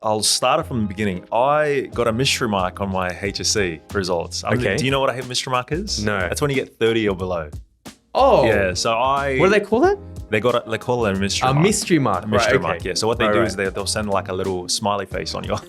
I'll start it from the beginning. I got a mystery mark on my HSC results. Okay. Do you know what a mystery mark is? No. That's when you get 30 or below. Oh. Yeah. So What do they call that? They call it a mystery A mark. mystery mark. A mystery right, mark. okay. Yeah. So what they Right, do right. is they'll send like a little smiley face on your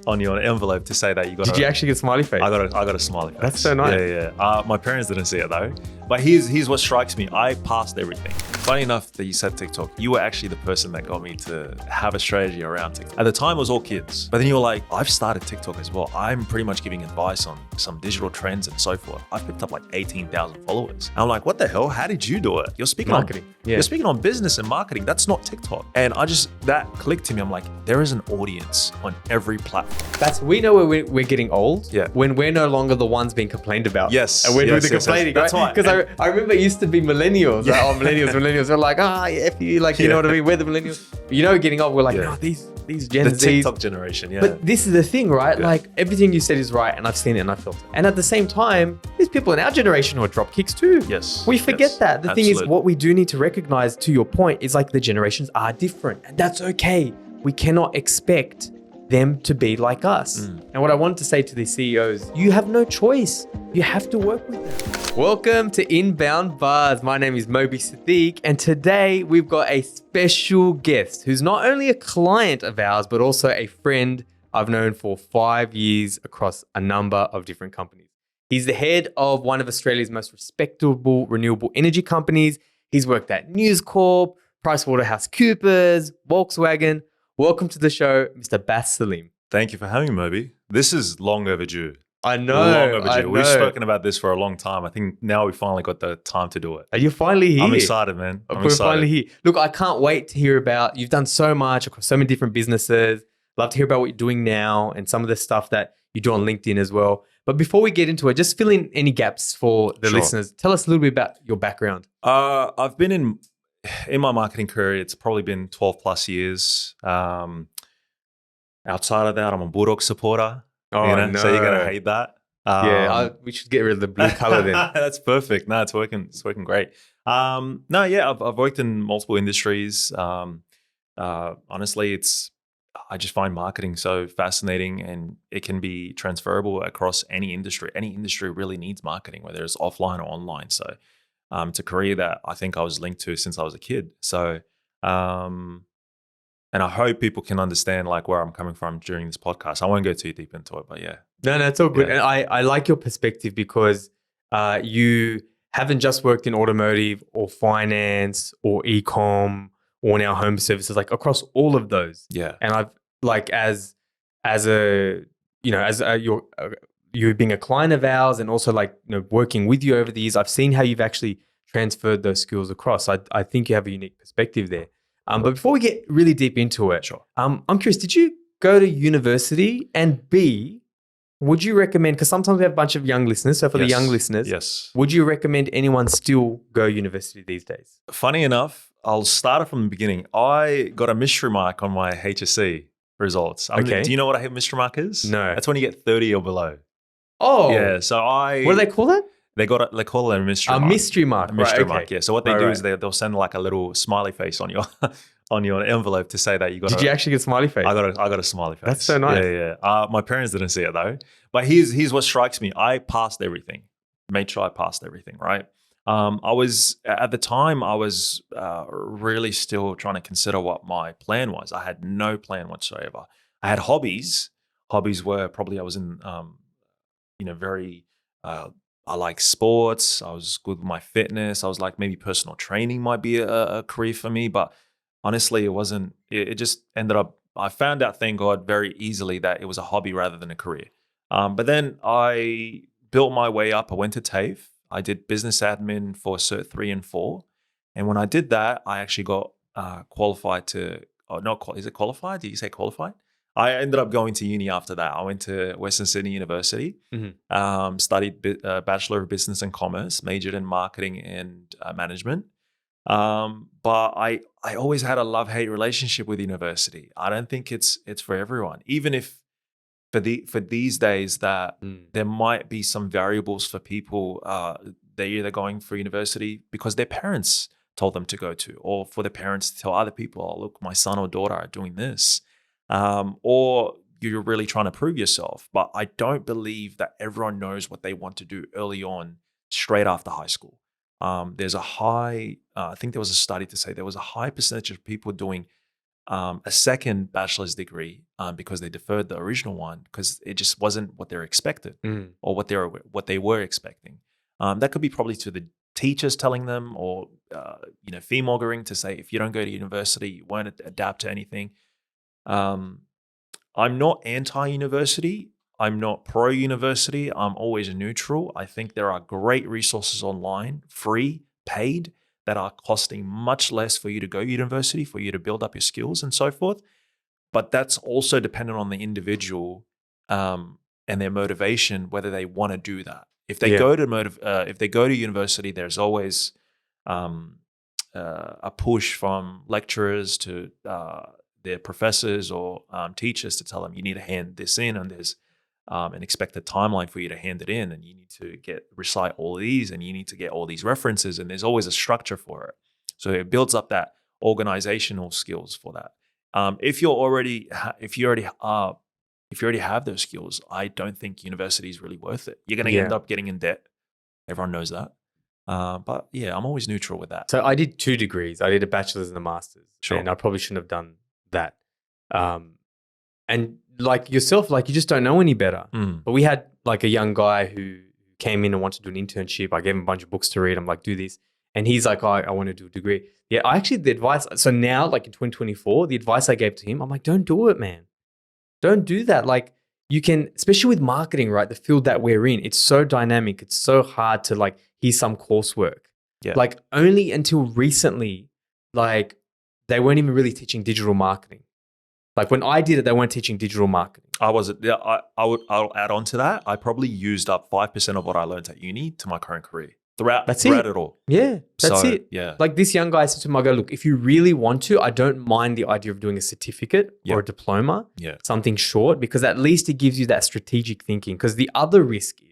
on your envelope to say that you got. Did you actually get smiley face? I got a smiley face. That's so nice. Yeah. My parents didn't see it though. But here's what strikes me. I passed everything. Funny enough that you said TikTok. You were actually the person that got me to have a strategy around TikTok. At the time, it was all kids. But then you were like, I've started TikTok as well. I'm pretty much giving advice on some digital trends and so forth. I've picked up like 18,000 followers. And I'm like, what the hell? How did you do it? You're speaking Marketing. You're speaking on business and marketing. That's not TikTok. And that clicked to me. I'm like, there is an audience on every platform. We know when we're getting old. Yeah. When we're no longer the ones being complained about. Yes. And we're doing the Yes. complaining. That's right? right. Because I remember it used to be millennials. Yeah. Like, millennials. We're like, F you, like, you know what I mean? We're the millennials. But getting old, we're like, Yeah. these Gen The Zs. TikTok generation. Yeah. But this is the thing, right? Yeah. Like everything you said is right, and I've seen it and I felt it. And at the same time, there's people in our generation who are drop kicks too. Yes. We forget Yes. that. The thing is, Absolutely. what we do need to recognize, to your point, is like the generations are different, and that's okay. We cannot expect them to be like us. And what I wanted to say to these CEOs, you have no choice. You have to work with them. Welcome to Inbound Buzz. My name is Moby Siddiq, and today we've got a special guest who's not only a client of ours, but also a friend I've known for 5 years across a number of different companies. He's the head of one of Australia's most respectable renewable energy companies. He's worked at News Corp, PricewaterhouseCoopers, Volkswagen. Welcome to the show, Mr. Bas Salim. Thank you for having me, Moby. This is long overdue. I know. Long overdue. I know. We've spoken about this for a long time. I think now we finally got the time to do it. Are you finally here? I'm excited, man. I'm We're excited. finally here. Look, I can't wait to hear about, you've done so much across so many different businesses. Love to hear about what you're doing now and some of the stuff that you do on LinkedIn as well. But before we get into it, just fill in any gaps for the Sure. listeners. Tell us a little bit about your background. I've been in my marketing career, it's probably been 12 plus years. Outside of that, I'm a Bulldog supporter. So you're going to hate that. We should get rid of the blue color then. That's perfect. No, it's working great. I've worked in multiple industries. Honestly, I just find marketing so fascinating, and it can be transferable across any industry. Any industry really needs marketing, whether it's offline or online. So it's a career that I think I was linked to since I was a kid. So, and I hope people can understand like where I'm coming from during this podcast. I won't go too deep into it, but yeah. No, it's all good. Yeah. And I like your perspective because you haven't just worked in automotive or finance or e-com or now home services, like across all of those. Yeah. And I've like you being a client of ours and also like, working with you over the years, I've seen how you've actually transferred those skills across. I think you have a unique perspective there. But before we get really deep into it, Sure. I'm curious, did you go to university? And B, would you recommend, because sometimes we have a bunch of young listeners, so for the Yes. young listeners, Yes. would you recommend anyone still go university these days? Funny enough, I'll start it from the beginning. I got a mystery mark on my HSC results. Okay. Do you know what a mystery mark is? No. That's when you get 30 or below. Oh, Yeah. So what do they call that? they call it a mystery A mark. mystery mark. A mystery right, mark. okay. Yeah. So what they Right, do right. is they'll send like a little smiley face on your on your envelope to say that you got. Did you actually get smiley face? I got a smiley face. That's so nice. Yeah. My parents didn't see it though. But here's what strikes me. I passed everything. Made sure I passed everything. Right. I was at the time. I was really still trying to consider what my plan was. I had no plan whatsoever. I had hobbies. Hobbies were probably I was in, very. I like sports. I was good with my fitness. I was like maybe personal training might be a career for me, but honestly, it wasn't. It just ended up. I found out, thank God, very easily that it was a hobby rather than a career. But then I built my way up. I went to TAFE. I did business admin for Cert 3 and 4. And when I did that, I actually got qualified to, is it qualified? Did you say qualified? I ended up going to uni after that. I went to Western Sydney University, studied Bachelor of Business and Commerce, majored in marketing and management. But I always had a love-hate relationship with university. I don't think it's for everyone. Even if for these days that there might be some variables for people, they're either going for university because their parents told them to go to, or for their parents to tell other people, oh, look, my son or daughter are doing this. or you're really trying to prove yourself. But I don't believe that everyone knows what they want to do early on, straight after high school. There's a high, I think there was a study to say there was a high percentage of people doing a second bachelor's degree because they deferred the original one because it just wasn't what they're expected or what they were expecting. That could be probably to the teachers telling them, or fearmongering to say if you don't go to university, you won't adapt to anything. I'm not anti-university. I'm not pro-university. I'm always neutral. I think there are great resources online, free, paid, that are costing much less for you to go to university, for you to build up your skills and so forth. But that's also dependent on the individual and their motivation, whether they want to do that. If they go to university, there's always a push from lecturers to their professors or teachers to tell them you need to hand this in, and there's an expected timeline for you to hand it in, and you need to recite all these, and you need to get all these references, and there's always a structure for it. So it builds up that organizational skills for that. If you already have those skills, I don't think university is really worth it. You're going to end up getting in debt. Everyone knows that. But yeah, I'm always neutral with that. So I did 2 degrees. I did a bachelor's and a master's. Sure. And I probably shouldn't have done that. And like yourself, like you just don't know any better. But we had like a young guy who came in and wanted to do an internship. I gave him a bunch of books to read. I'm like, do this. And he's like, oh, I want to do a degree. Yeah, the advice. So now, like in 2024, the advice I gave to him, I'm like, don't do it, man. Don't do that. Like you can, especially with marketing, right? The field that we're in, it's so dynamic. It's so hard to like, here's some coursework. Yeah. Like only until recently, like they weren't even really teaching digital marketing. Like when I did it, they weren't teaching digital marketing. I'll add on to that. I probably used up 5% of what I learned at uni to my current career throughout it all. Yeah, that's it. Yeah. Like this young guy said to me, I go, look, if you really want to, I don't mind the idea of doing a certificate or a diploma, something short, because at least it gives you that strategic thinking. Because the other risk is,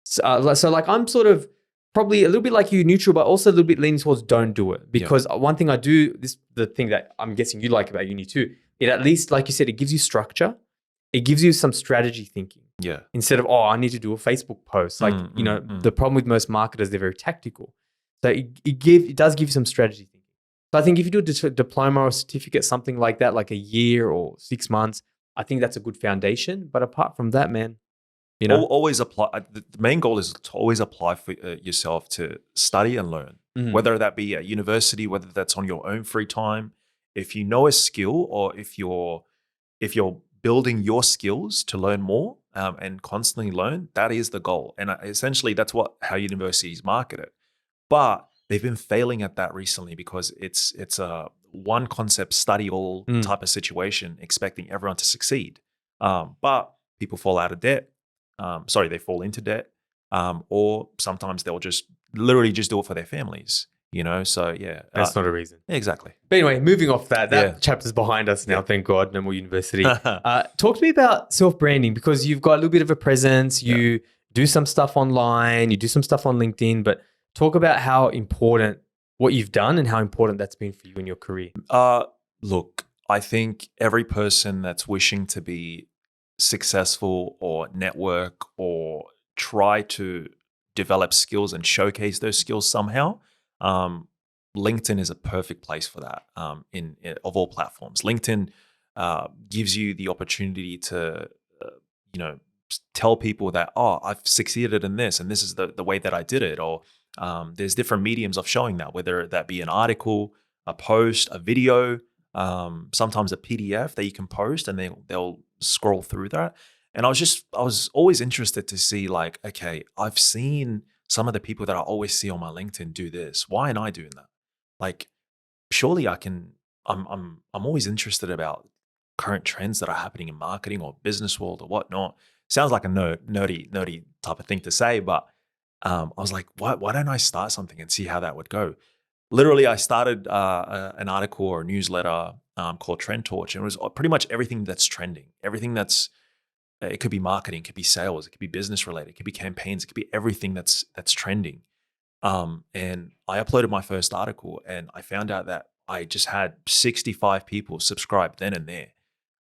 so like I'm sort of probably a little bit like you, neutral, but also a little bit leaning towards don't do it. Because one thing I do, the thing that I'm guessing you like about uni too, it at least, like you said, it gives you structure. It gives you some strategy thinking. Yeah. Instead of, I need to do a Facebook post. Like, the problem with most marketers, they're very tactical. So it does give you some strategy thinking. So I think if you do a diploma or a certificate, something like that, like a year or 6 months, I think that's a good foundation. But apart from that, man, always apply. The main goal is to always apply for yourself to study and learn, whether that be at university, whether that's on your own free time. If you know a skill, or if you're building your skills to learn more and constantly learn, that is the goal. And essentially, that's how universities market it. But they've been failing at that recently because it's a one concept study all type of situation, expecting everyone to succeed. But people fall out of debt. They fall into debt, or sometimes they'll just literally just do it for their families. So yeah. That's not a reason. Exactly. But anyway, moving off that chapter's behind us now, thank God, no more university. Talk to me about self-branding, because you've got a little bit of a presence, you do some stuff online, you do some stuff on LinkedIn, but talk about how important what you've done and how important that's been for you in your career. Look, I think every person that's wishing to be successful or network or try to develop skills and showcase those skills somehow, LinkedIn is a perfect place for that. In of all platforms, LinkedIn gives you the opportunity to, tell people that, I've succeeded in this, and this is the way that I did it. Or there's different mediums of showing that, whether that be an article, a post, a video, sometimes a PDF that you can post, and they'll scroll through that. And I was always interested to see, like, okay, I've seen some of the people that I always see on my LinkedIn do this. Why am I doing that? Like, surely I can. I'm always interested about current trends that are happening in marketing or business world or whatnot. Sounds like a nerdy type of thing to say, but I was like, why don't I start something and see how that would go? Literally, I started an article or a newsletter called Trend Torch, and it was pretty much everything that's trending, everything that's. It could be marketing, it could be sales, it could be business related, it could be campaigns, it could be everything that's trending. And I uploaded my first article, and I found out that I just had 65 people subscribe then and there.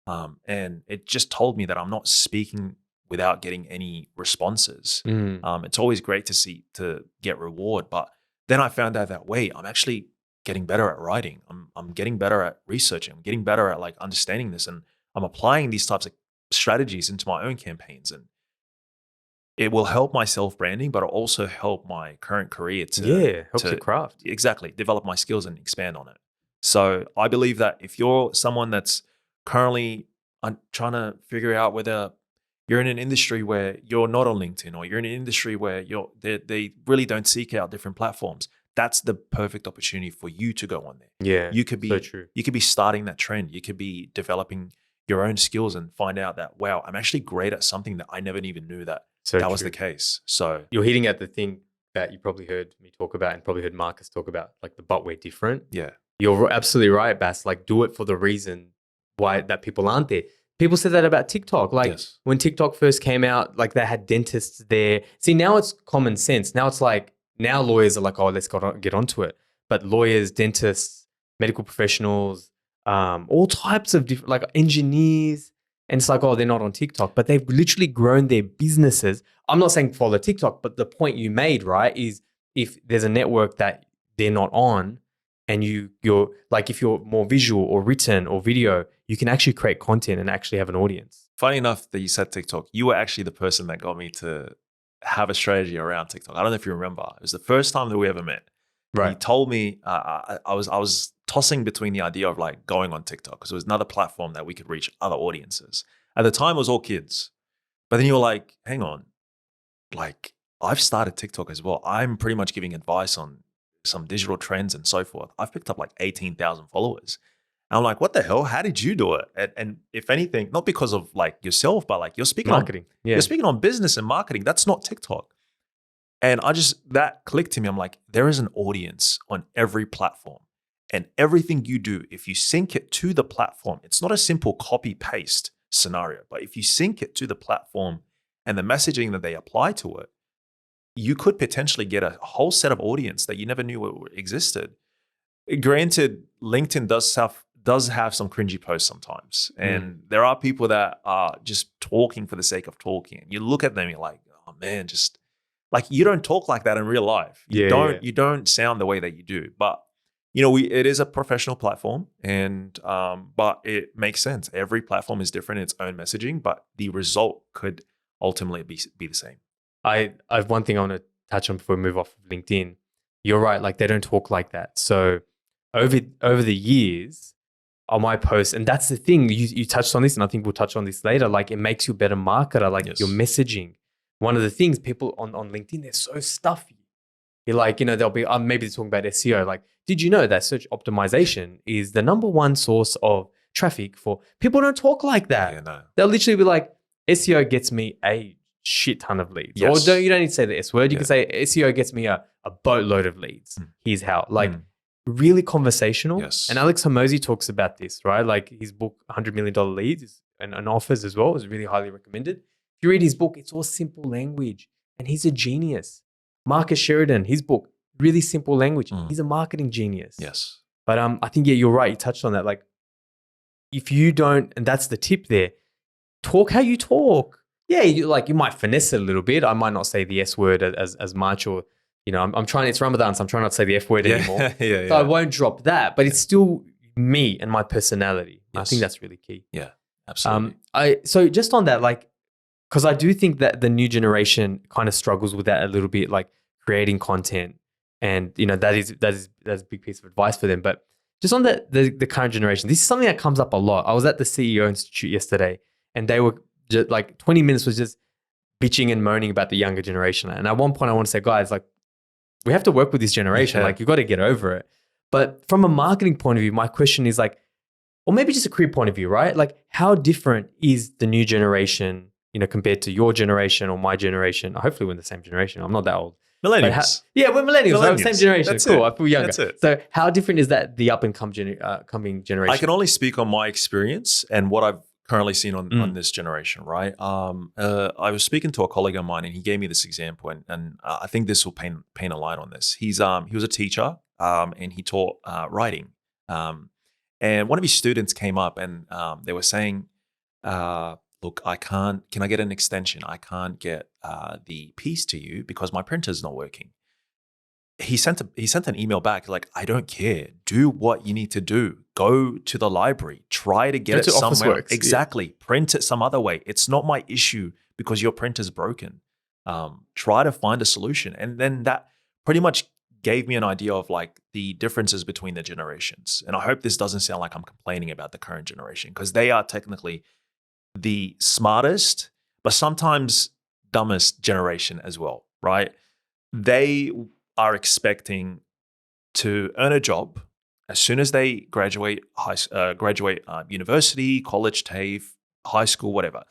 And it just told me that I'm not speaking without getting any responses. Mm. It's always great to get reward, but then I found out that wait, I'm actually getting better at writing. I'm getting better at researching. I'm getting better at like understanding this, and I'm applying these types of strategies into my own campaigns, and it will help my self branding, but it'll also help my current career Yeah, helps to your craft. exactly develop my skills and expand on it. So I believe that if you're someone that's currently trying to figure out whether you're in an industry where you're not on LinkedIn, or you're in an industry where they really don't seek out different platforms, that's the perfect opportunity for you to go on there. Yeah, You could be so true. you could be starting that trend. You could be developing your own skills and find out that wow, I'm actually great at something that I never even knew that So that was true. the case. So You're hitting at the thing that you probably heard me talk about and probably heard Marcus talk about, like the but we're different. yeah, You're absolutely right, Bass. Like, do it for the reason why that people aren't there. People said that about TikTok. Like, yes, when TikTok first came out, like they had dentists there. See, now it's common sense. Now it's like, now lawyers are like, oh, let's get onto it. But lawyers, dentists, medical professionals, all types of different, like engineers. And it's like, oh, they're not on TikTok, but they've literally grown their businesses. I'm not saying follow TikTok, but the point you made, right, is if there's a network that they're not on, and you're like, if you're more visual or written or video, you can actually create content and actually have an audience. funny enough that you said TikTok. You were actually the person that got me to have a strategy around TikTok. I don't know if you remember. It was the first time that we ever met. You told me I was tossing between the idea of like going on TikTok because it was another platform that we could reach other audiences. At the time, it was all kids, but then you were like, "Hang on, like I've started TikTok as well. I'm pretty much giving advice on some digital trends and so forth. I've picked up like 18,000 followers." And I'm like, "What the hell? How did you do it?" And if anything, not because of like yourself, but like you're speaking Marketing. Yeah. you're speaking on business and marketing. That's not TikTok. And that clicked to me. I'm like, there is an audience on every platform. And everything you do, if you sync it to the platform, it's not a simple copy paste scenario, but if you sync it to the platform and the messaging that they apply to it, you could potentially get a whole set of audience that you never knew existed. Granted, LinkedIn does have some cringy posts sometimes. And there are people that are just talking for the sake of talking. You look at them, you're like, oh man, just like you don't talk like that in real life. You don't sound the way that you do. But you know, it is a professional platform, and but it makes sense. Every platform is different in its own messaging, but the result could ultimately be the same. I have one thing I want to touch on before we move off of LinkedIn. You're right, like they don't talk like that. So over the years, on my posts, and that's the thing, you touched on this, and I think we'll touch on this later, like it makes you a better marketer, like Yes. your messaging. One of the things people on LinkedIn, they're so stuffy. You're like, you know, they'll be, maybe they're talking about SEO. Like, did you know that search optimization is the number one source of traffic for people? Don't talk like that. Yeah, no. They'll literally be like, SEO gets me a shit ton of leads. Yes. Or you don't need to say the S word. You Yeah. can say SEO gets me a boatload of leads. Here's how. Like, Mm. really conversational. Yes. And Alex Hormozi talks about this, right? Like his book, $100 million Leads and offers as well, is really highly recommended. If you read his book, it's all simple language. And he's a genius. Marcus Sheridan, his book, really simple language. Mm. He's a marketing genius. Yes. But I think, yeah, you're right. You touched on that. Like, if you don't, and that's the tip there, talk how you talk. Yeah, you might finesse it a little bit. I might not say the S word as much, or, you know, I'm trying, it's Ramadan, so I'm trying not to say the F word anymore. yeah. So I won't drop that, but it's still me and my personality. I Yes. think that's really key. Yeah, absolutely. So just on that, like, because I do think that the new generation kind of struggles with that a little bit, like creating content, and you know that's a big piece of advice for them. But just on the current generation, this is something that comes up a lot. I was at the CEO Institute yesterday, and they were just like 20 minutes was just bitching and moaning about the younger generation. And at one point, I want to say, guys, like, we have to work with this generation. Yeah. Like, you got to get over it. But from a marketing point of view, my question is like, or maybe just a career point of view, right? Like, how different is the new generation, you know, compared to your generation or my generation? Hopefully we're in the same generation. I'm not that old. But Millennials. yeah, we're millennials. Right? Same generation. That's Cool. it. I feel younger. That's it. So how different is that the up and coming generation? I can only speak on my experience and what I've currently seen on this generation, right? I was speaking to a colleague of mine, and he gave me this example, and I think this will paint a light on this. He was a teacher, and he taught writing. And one of his students came up, and they were saying, look, I can't. Can I get an extension? I can't get the piece to you because my printer's not working. He sent an email back like, I don't care. Do what you need to do. Go to the library. Try to get Go it to somewhere. Officeworks, yeah. Exactly. Print it some other way. It's not my issue because your printer's broken. Try to find a solution. And then that pretty much gave me an idea of like the differences between the generations. And I hope this doesn't sound like I'm complaining about the current generation because they are technically the smartest, but sometimes dumbest generation as well, right? They are expecting to earn a job as soon as they graduate university, college, TAFE, high school, whatever.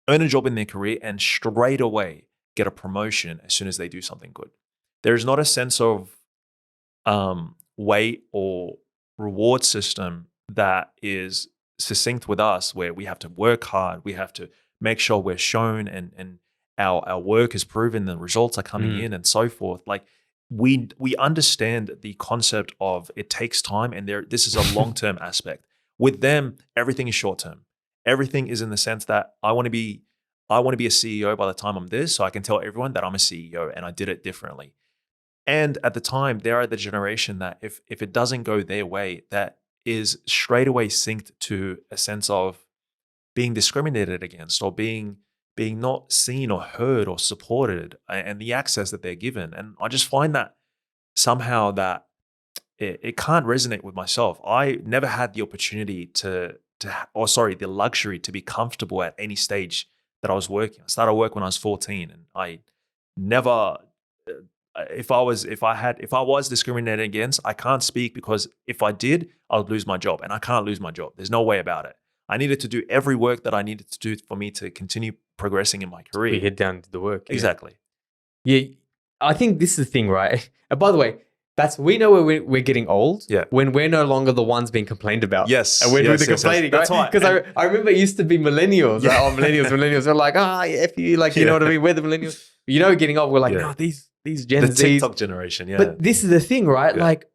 Earn a job in their career and straight away get a promotion as soon as they do something good. There is not a sense of weight or reward system that is succinct with us where we have to work hard, we have to make sure we're shown and our work is proven, the results are coming in and so forth. Like we understand the concept of it takes time and this is a long-term aspect. With them, everything is short-term. Everything is in the sense that I want to be a CEO by the time I'm this, so I can tell everyone that I'm a CEO and I did it differently. And at the time, they are the generation that if it doesn't go their way, that is straight away synced to a sense of being discriminated against or being not seen or heard or supported and the access that they're given. And I just find that somehow that it can't resonate with myself. I never had the opportunity the luxury to be comfortable at any stage that I was working. I started work when I was 14 and I never, if I was discriminated against, I can't speak because if I did, I would lose my job and I can't lose my job. There's no way about it. I needed to do every work that I needed to do for me to continue progressing in my career. We head down to the work. Exactly. Yeah, I think this is the thing, right? And by the way, we know when we're getting old, when we're no longer the ones being complained about. Yes. And we're doing the complaining, That's right? Because I remember it used to be millennials. Yeah. Right? Oh, millennials. They're like, F you, like, you know what I mean? We're the millennials. You know, getting old, we're like, no, these Gen the Zs. TikTok generation, yeah. But this is the thing, right? Yeah. Like,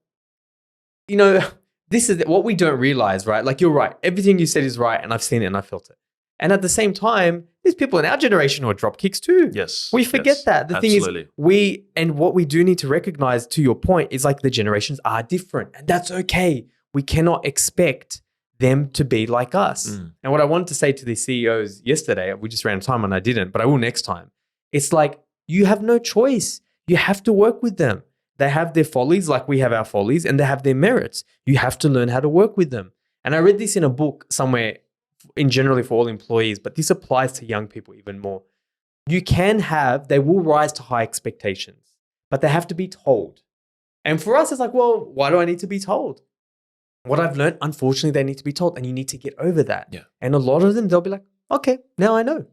you know, this is what we don't realize, right? Like, you're right. Everything you said is right. And I've seen it and I felt it. And at the same time, there's people in our generation who are drop kicks too. Yes. We forget that. The Absolutely. thing is, what we do need to recognize, to your point, is like the generations are different. And that's okay. We cannot expect them to be like us. And what I wanted to say to these CEOs yesterday, we just ran out of time and I didn't, but I will next time. It's like, you have no choice. You have to work with them. They have their follies like we have our follies, and they have their merits. You have to learn how to work with them. And I read this in a book somewhere, in generally for all employees, but this applies to young people even more. They will rise to high expectations, but they have to be told. And for us, it's like, well, why do I need to be told? What I've learned, unfortunately, they need to be told, and you need to get over that. Yeah. And a lot of them, they'll be like, okay, now I know.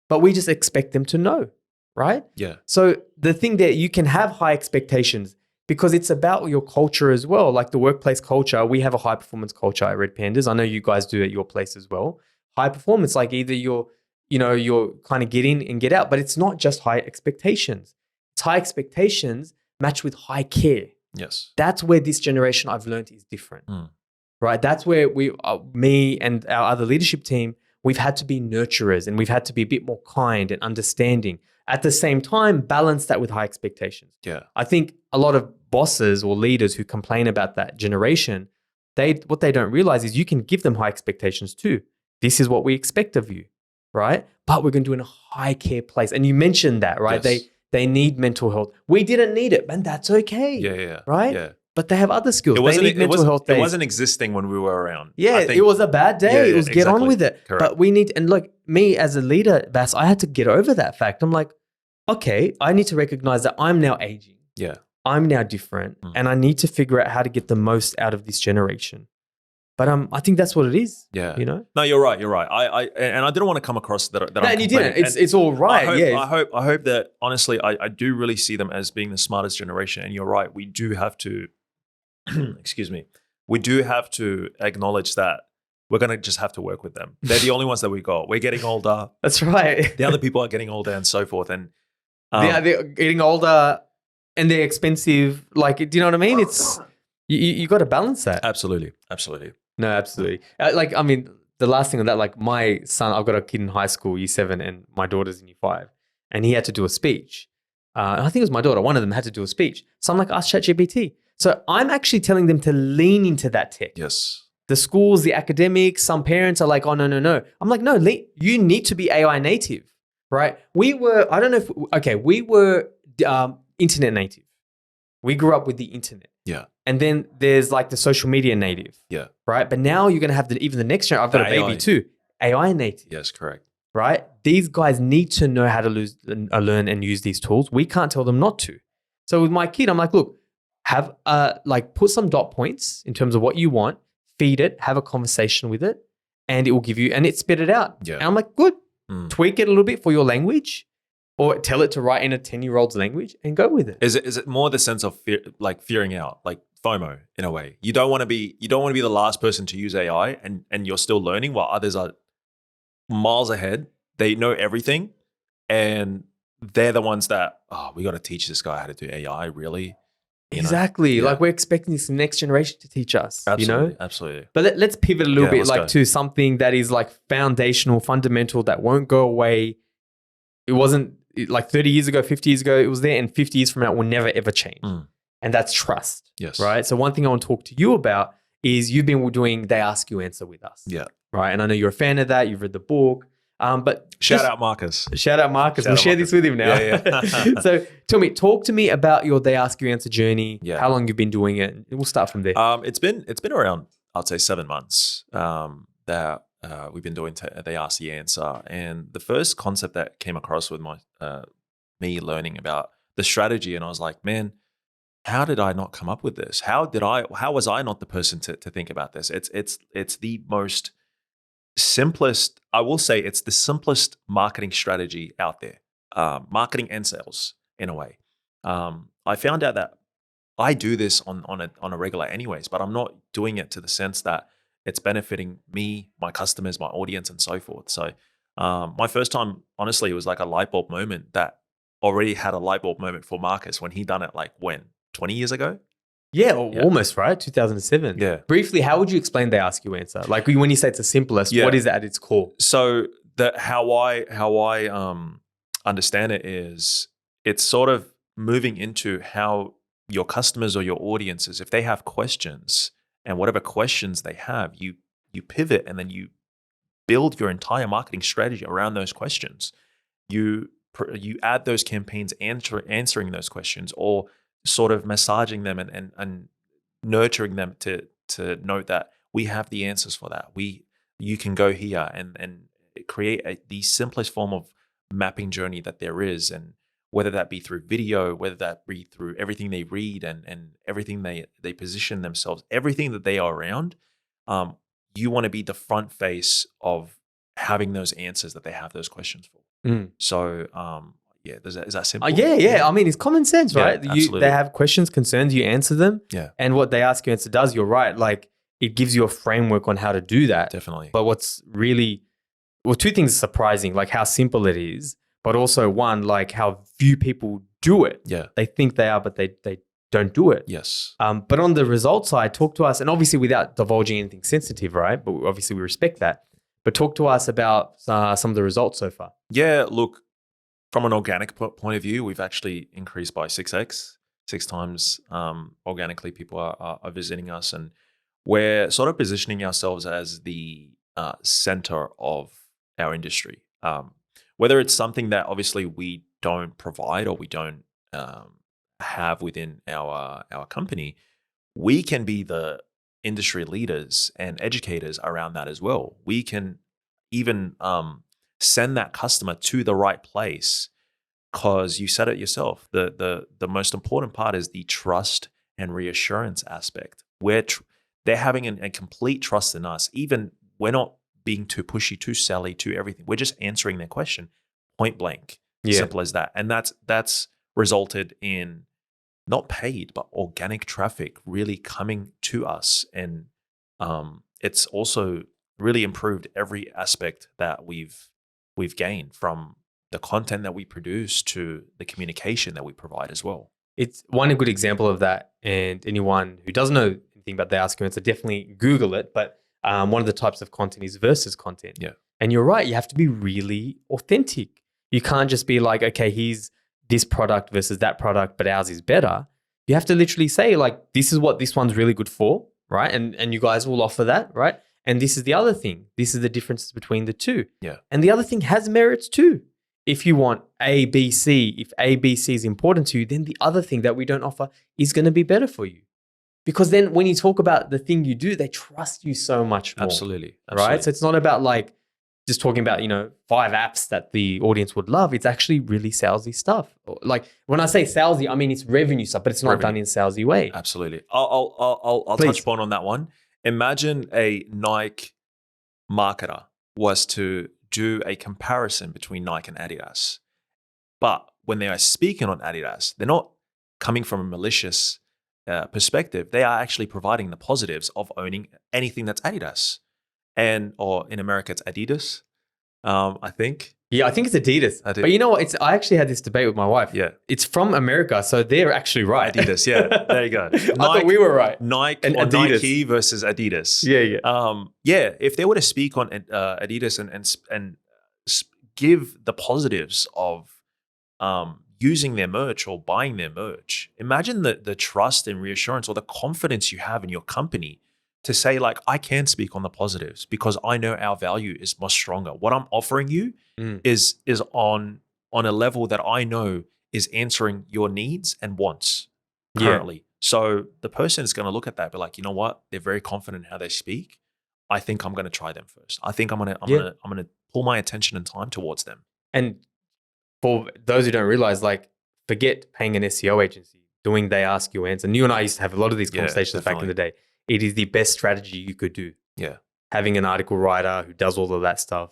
But we just expect them to know, right? Yeah. So the thing that you can have high expectations because it's about your culture as well, like the workplace culture. We have a high performance culture at Red Pandas. I know you guys do at your place as well. High performance, like either you're kind of get in and get out, but it's not just high expectations. It's high expectations matched with high care. Yes. That's where this generation I've learned is different, right? That's where me and our other leadership team, we've had to be nurturers and we've had to be a bit more kind and understanding. At the same time, balance that with high expectations. Yeah. I think a lot of bosses or leaders who complain about that generation, what they don't realize is you can give them high expectations too. This is what we expect of you, right? But we're going to do it in a high care place. And you mentioned that, right? Yes. They need mental health. We didn't need it, and that's okay. Yeah. Right? Yeah. But they have other skills. They need mental health days. It wasn't existing when we were around. Yeah, it was a bad day. It was get on with it. Correct. But we need, and look, me as a leader, Bass, I had to get over that fact. I'm like, okay, I need to recognize that I'm now aging. Yeah. I'm now different, and I need to figure out how to get the most out of this generation. But I think that's what it is. Yeah. You know? No, you're right. You're right. I didn't want to come across that. No, and you didn't. It's all right. I hope that honestly, I do really see them as being the smartest generation. And you're right. We do have to, excuse me. We do have to acknowledge that we're going to just have to work with them. They're the only ones that we got. We're getting older. That's right. The other people are getting older and so forth. And they're getting older and they're expensive. Like, do you know what I mean? It's you got to balance that. Absolutely. Absolutely. No, absolutely. Like, I mean, the last thing on that, like my son, I've got a kid in high school, year 7, and my daughter's in year 5, and he had to do a speech. And I think it was my daughter. One of them had to do a speech. So I'm like, ask ChatGPT. So I'm actually telling them to lean into that tech. Yes. The schools, the academics, some parents are like, oh, no. I'm like, no, you need to be AI native, right? We were internet native. We grew up with the internet. Yeah. And then there's like the social media native. Yeah. Right. But now you're going to have even the next generation. I've got a AI. baby too. AI native. Yes, correct. Right. These guys need to know how to learn and use these tools. We can't tell them not to. So with my kid, I'm like, look, have put some dot points in terms of what you want, feed it, have a conversation with it, and it will give you, and it spit it out. Yeah. And I'm like, good. Tweak it a little bit for your language, or tell it to write in a 10-year-old's language and go with it. Is it more the sense of fearing out, like FOMO in a way? You don't want to be the last person to use AI and you're still learning while others are miles ahead. They know everything and they're the ones that, we got to teach this guy how to do AI, really? Exactly. Yeah. Like we're expecting this next generation to teach us, Absolutely, Absolutely. But let's pivot a little bit to something that is like foundational, fundamental, that won't go away. It wasn't like 30 years ago, 50 years ago, it was there, and 50 years from now, it will never, ever change. And that's trust. Yes. Right? So one thing I want to talk to you about is you've been doing They Ask You Answer with us. Yeah. Right? And I know you're a fan of that. You've read the book. But Shout out Marcus. We'll share this with him now. Yeah. So talk to me about your They Ask You Answer journey. Yeah. How long you've been doing it. We'll start from there. It's been around, I'd say 7 months that we've been doing They Ask You Answer. And the first concept that came across with me learning about the strategy, and I was like, man, how did I not come up with this? How was I not the person to think about this? It's the most simplest, I will say it's the simplest marketing strategy out there. Marketing and sales in a way. I found out that I do this on a regular anyways, but I'm not doing it to the sense that it's benefiting me, my customers, my audience, and so forth. So my first time, honestly, it was like a light bulb moment that already had a light bulb moment for Marcus when he done it 20 years ago? Yeah, almost, right? 2007. Yeah. Briefly, how would you explain They Ask You Answer? Like when you say it's the simplest, what is it at its core? So how I understand it is it's sort of moving into how your customers or your audiences, if they have questions, and whatever questions they have, you pivot and then you build your entire marketing strategy around those questions. You add those campaigns answering those questions, or sort of massaging them and nurturing them to note that we have the answers for that. You can go here and create the simplest form of mapping journey that there is, and whether that be through video, whether that be through everything they read and everything they position themselves, everything that they are around, you want to be the front face of having those answers that they have those questions for. So is that simple? Yeah. I mean, it's common sense, right? Absolutely. They have questions, concerns, you answer them. Yeah. And what They Ask You Answer does, you're right. Like it gives you a framework on how to do that. Definitely. But what's really, two things are surprising, like how simple it is, but also one, like how few people do it. Yeah. They think they are, but they don't do it. Yes. But on the result side, talk to us, and obviously without divulging anything sensitive, right? But obviously we respect that. But talk to us about some of the results so far. Yeah, look, from an organic point of view, we've actually increased by 6x, 6 times organically. People are visiting us, and we're sort of positioning ourselves as the center of our industry. Whether it's something that obviously we don't provide or we don't have within our company, we can be the industry leaders and educators around that as well. We can even send that customer to the right place, because you said it yourself. The most important part is the trust and reassurance aspect. They're having a complete trust in us. Even we're not being too pushy, too selly, too everything. We're just answering their question point blank. Simple as that. And that's resulted in not paid, but organic traffic really coming to us. And it's also really improved every aspect that we've gained, from the content that we produce to the communication that we provide as well. It's one good example of that. And anyone who doesn't know anything about They Ask You Answer, definitely Google it. But one of the types of content is versus content. Yeah. And you're right. You have to be really authentic. You can't just be like, okay, here's this product versus that product, but ours is better. You have to literally say like, this is what this one's really good for, right? And you guys will offer that, right? And this is the other thing. This is the differences between the two. Yeah. And the other thing has merits too. If you want A, B, C, if A, B, C is important to you, then the other thing that we don't offer is going to be better for you. Because then when you talk about the thing you do, they trust you so much more. Absolutely. Right? So it's not about like just talking about, 5 apps that the audience would love. It's actually really salesy stuff. Like when I say salesy, I mean it's revenue stuff, but it's not done in a salesy way. Absolutely. I'll touch upon on that one. Imagine a Nike marketer was to do a comparison between Nike and Adidas. But when they are speaking on Adidas, they're not coming from a malicious perspective. They are actually providing the positives of owning anything that's Adidas. Or in America, it's Adidas, I think. Yeah, I think it's Adidas. But you know what? I actually had this debate with my wife. Yeah. It's from America, so they're actually right. Adidas, yeah. There you go. I thought we were right. Nike and or Adidas. Nike versus Adidas. Yeah. If they were to speak on Adidas and give the positives of using their merch or buying their merch, imagine the trust and reassurance or the confidence you have in your company to say like, I can speak on the positives because I know our value is much stronger. What I'm offering you is on a level that I know is answering your needs and wants currently. Yeah. So the person is going to look at that and be like, you know what? They're very confident in how they speak. I think I'm going to try them first. I think I'm going to pull my attention and time towards them. And for those who don't realize, like, forget paying an SEO agency, doing they ask you answer. And you and I used to have a lot of these conversations back in the day. It is the best strategy you could do. Yeah. Having an article writer who does all of that stuff.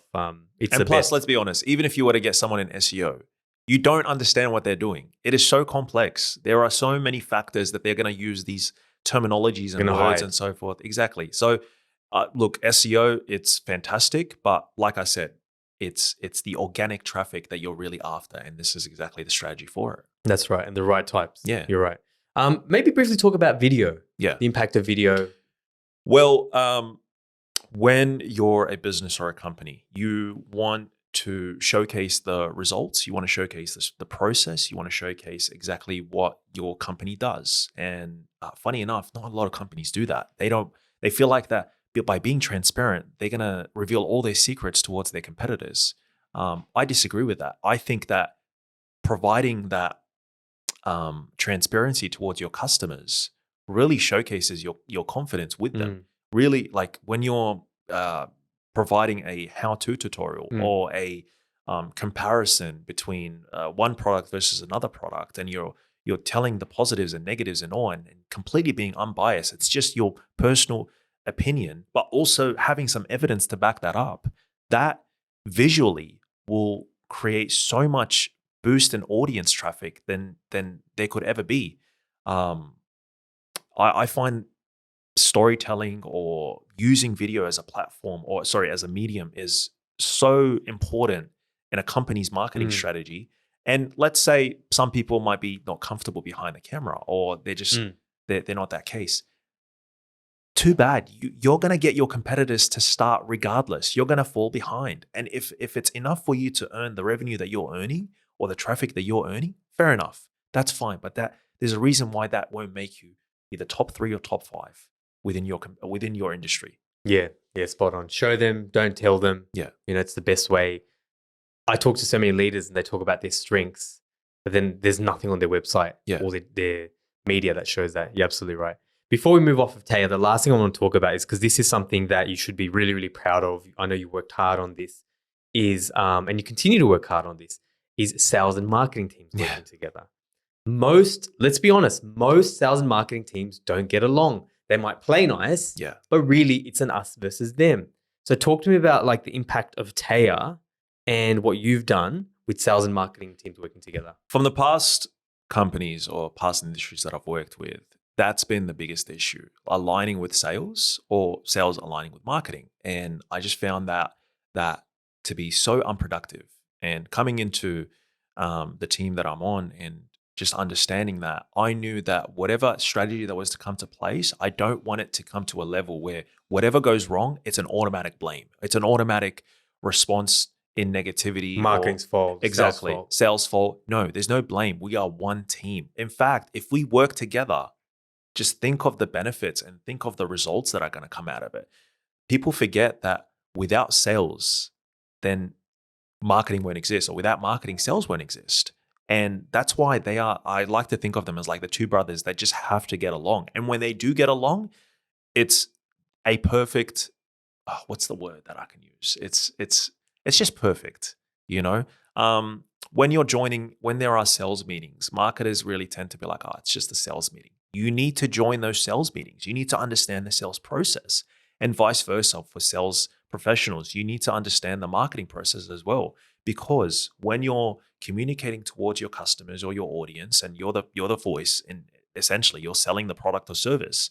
It's and the plus, best. Let's be honest, even if you were to get someone in SEO, you don't understand what they're doing. It is so complex. There are so many factors that they're going to use these terminologies and words and so forth. Exactly. So look, SEO, it's fantastic. But like I said, it's the organic traffic that you're really after. And this is exactly the strategy for it. That's right. And the right types. Yeah. You're right. Maybe briefly talk about video. Yeah. The impact of video. Well, when you're a business or a company, you want to showcase the results. You want to showcase the process. You want to showcase exactly what your company does. And funny enough, not a lot of companies do that. They feel like that by being transparent, they're going to reveal all their secrets towards their competitors. I disagree with that. I think that providing that transparency towards your customers really showcases your confidence with them. Really, like when you're providing a how-to tutorial or a comparison between one product versus another product, and you're telling the positives and negatives and all, and completely being unbiased. It's just your personal opinion, but also having some evidence to back that up. That visually will create so much boost in audience traffic than there could ever be. I find storytelling or using video as a platform as a medium is so important in a company's marketing strategy. And let's say some people might be not comfortable behind the camera, or they're just they're not that case. Too bad. You're going to get your competitors to start regardless. You're going to fall behind. And if it's enough for you to earn the revenue that you're earning or the traffic that you're earning, fair enough. That's fine. But there's a reason why that won't make you either top 3 or top 5 within your industry. Yeah, spot on. Show them, don't tell them. Yeah. It's the best way. I talk to so many leaders and they talk about their strengths, but then there's nothing on their website or their media that shows that. You're absolutely right. Before we move off of Taya, the last thing I want to talk about is, because this is something that you should be really, really proud of. I know you worked hard on this, and you continue to work hard on this, is sales and marketing teams working together. Let's be honest, most sales and marketing teams don't get along. They might play nice, but really it's an us versus them. So talk to me about like the impact of Taya and what you've done with sales and marketing teams working together. From the past companies or past industries that I've worked with, that's been the biggest issue, aligning with sales or sales aligning with marketing. And I just found that to be so unproductive. And coming into the team that I'm on, and just understanding that, I knew that whatever strategy that was to come to place, I don't want it to come to a level where whatever goes wrong, it's an automatic blame. It's an automatic response in negativity Marketing's fault, exactly sales fault. sales fault. No, there's no blame. We are one team. In fact, if we work together, just think of the benefits and think of the results that are going to come out of it. People forget that without sales, then marketing won't exist, or without marketing, sales won't exist. And that's why I like to think of them as like the two brothers that just have to get along. And when they do get along, it's a perfect, what's the word that I can use? It's just perfect, you know? When there are sales meetings, marketers really tend to be like, it's just a sales meeting. You need to join those sales meetings. You need to understand the sales process, and vice versa for sales professionals. You need to understand the marketing process as well, because when you're communicating towards your customers or your audience, and you're the voice, and essentially you're selling the product or service,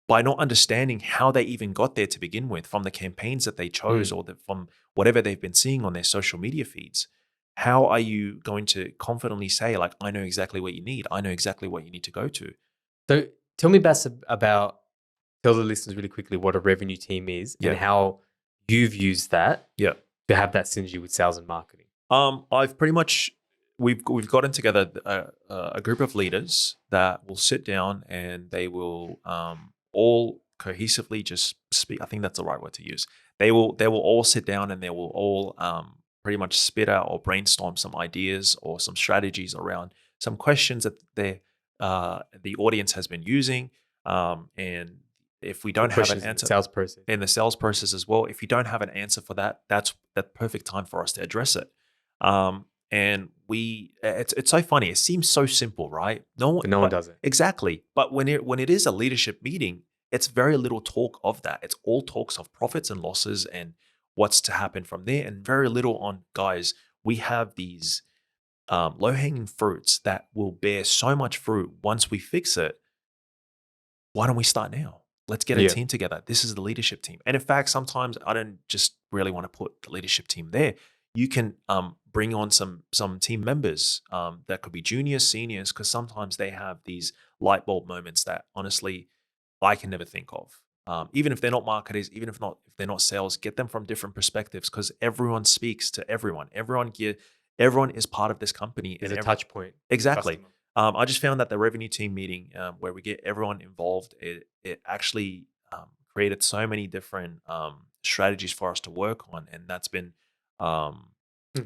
by not understanding how they even got there to begin with, from the campaigns that they chose or from whatever they've been seeing on their social media feeds, how are you going to confidently say, like, I know exactly what you need. I know exactly what you need to go to. So tell me, Bass, tell the listeners really quickly what a revenue team is and how you've used that to have that synergy with sales and marketing. I've pretty much, we've gotten together a group of leaders that will sit down, and they will all cohesively just speak. I think that's the right word to use. They will all sit down, and they will all pretty much spit out or brainstorm some ideas or some strategies around some questions that the audience has been using. And if we don't have an answer in the sales process as well, if you don't have an answer for that, that's the perfect time for us to address it. And it's so funny. It seems so simple, right? No one does it. Exactly. But when it is a leadership meeting, it's very little talk of that. It's all talks of profits and losses and what's to happen from there, and very little on, guys, we have these low-hanging fruits that will bear so much fruit once we fix it. Why don't we start now? Let's get a team together. This is the leadership team. And in fact, sometimes I don't just really want to put the leadership team there. You can bring on some team members that could be juniors, seniors, because sometimes they have these light bulb moments that honestly I can never think of. Even if they're not marketers, even if they're not sales, get them from different perspectives, because everyone speaks to everyone. Everyone is part of this company. There's a touch point. Exactly. I just found that the revenue team meeting, where we get everyone involved, it actually created so many different strategies for us to work on, and that's been a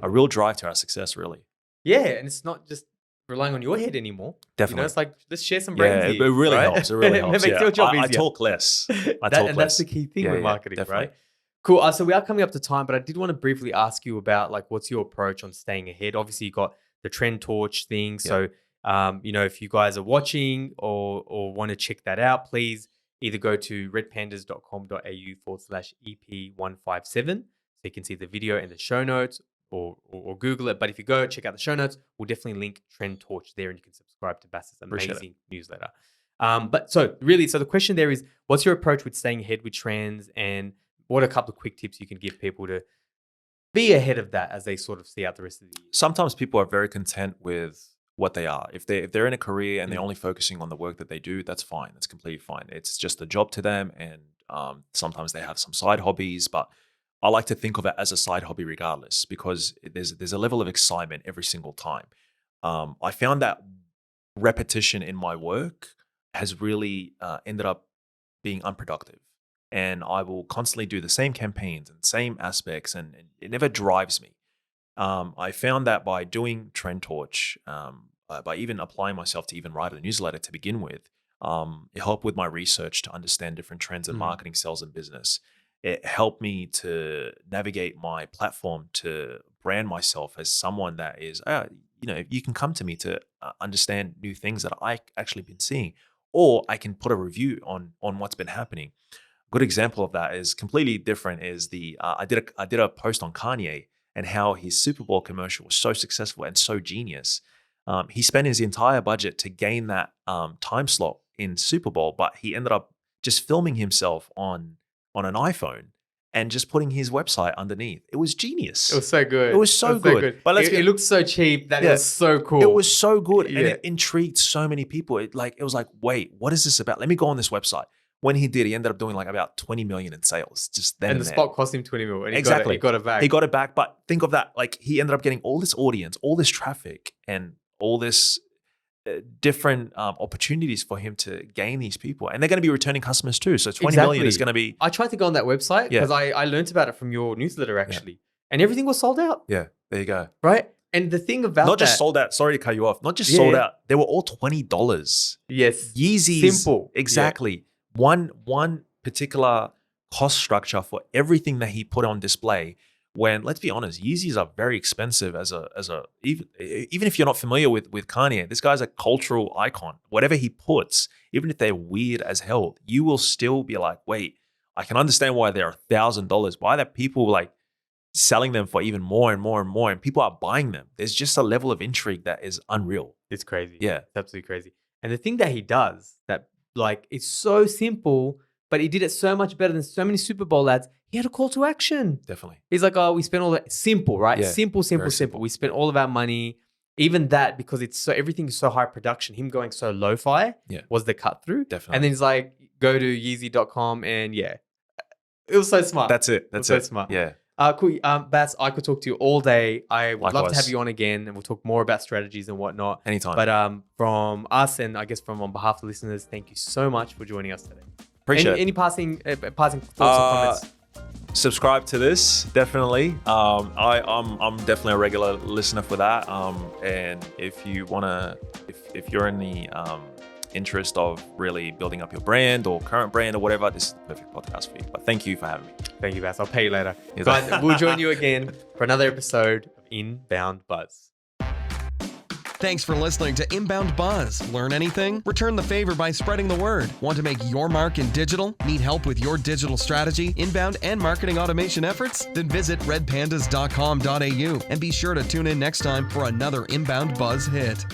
real drive to our success, really. Yeah, and it's not just relying on your head anymore. Definitely. It's like, let's share some brains here. It really helps. It really helps. It makes your job easier. I talk less. And that's the key thing with marketing, definitely. right? Cool. So we are coming up to time, but I did want to briefly ask you about, like, what's your approach on staying ahead? Obviously, you got the Trend Torch thing. So, if you guys are watching or want to check that out, please either go to redpandas.com.au/EP157 so you can see the video and the show notes, or Google it. But if you go check out the show notes, we'll definitely link Trend Torch there, and you can subscribe to Bass's amazing newsletter. So the question there is, what's your approach with staying ahead with trends, and what are a couple of quick tips you can give people to be ahead of that as they sort of see out the rest of the year? Sometimes people are very content with what they are. If they're in a career and they're only focusing on the work that they do, that's fine. That's completely fine. It's just a job to them, and sometimes they have some side hobbies, but I like to think of it as a side hobby regardless, because there's a level of excitement every single time. I found that repetition in my work has really ended up being unproductive. And I will constantly do the same campaigns and same aspects, and it never drives me. I found that by doing Trend Torch, by even applying myself to even write a newsletter to begin with, it helped with my research to understand different trends in marketing, sales, and business. It helped me to navigate my platform, to brand myself as someone that is, you can come to me to understand new things that I actually been seeing, or I can put a review on what's been happening. Good example of that is completely different. Is I did a post on Kanye and how his Super Bowl commercial was so successful and so genius. He spent his entire budget to gain that time slot in Super Bowl, but he ended up just filming himself on an iPhone and just putting his website underneath. It was genius. It was so good. It was so good. But it looked so cheap that it was so cool. It was so good, and Yeah. it intrigued so many people. It was like, wait, what is this about? Let me go on this website. When he did, he ended up doing like about 20 million in sales just then. And the there. spot cost him 20 mil. And Exactly. He got it back. He got it back, but think of that. Like he ended up getting all this audience, all this traffic, and all this different opportunities for him to gain these people. And they're going to be returning customers too. So 20 million is going to be. I tried to go on that website Yeah. because I learned about it from your newsletter actually. And everything was sold out, Yeah, there you go. right? And the thing about Not just that- sold out. Sorry to cut you off. Not just Yeah. sold out. They were all $20. Yes. Yeezys. Simple. Exactly. One particular cost structure for everything that he put on display. When, let's be honest, Yeezys are very expensive as a even if you're not familiar with Kanye, this guy's a cultural icon. Whatever he puts, even if they're weird as hell, you will still be like, wait, I can understand why they're $1,000. Why are there people like selling them for even more and more and more, and people are buying them? There's just a level of intrigue that is unreal. It's crazy. Yeah. It's absolutely crazy. And the thing that he does that like it's so simple, but he did it so much better than so many Super Bowl ads. He had a call to action. Definitely. He's like, oh, we spent all that simple, right? Yeah, Simple. very We simple. spent all of our money. Even that, because it's so everything is so high production, him going so lo-fi Yeah. was the cut through. Definitely. And then he's like, go to Yeezy.com and yeah. It was so smart. That's it. That's so it. smart. Yeah. Cool. Bats, I could talk to you all day. I would love to Likewise. have you on again and we'll talk more about strategies and whatnot. Anytime. But from us and I guess from on behalf of the listeners, thank you so much for joining us today. Appreciate it. Any passing thoughts or comments? Subscribe to this, definitely. I'm definitely a regular listener for that. And if you wanna, if you're in the interest of really building up your brand or current brand or whatever, this is the perfect podcast for you. But thank you for having me. Thank you, Bats. I'll pay you later. Yes. Guys, we'll join you again for another episode of Inbound Buzz. Thanks for listening to Inbound Buzz. Learn anything? Return the favor by spreading the word. Want to make your mark in digital? Need help with your digital strategy, inbound, and marketing automation efforts? Then visit redpandas.com.au and be sure to tune in next time for another Inbound Buzz hit.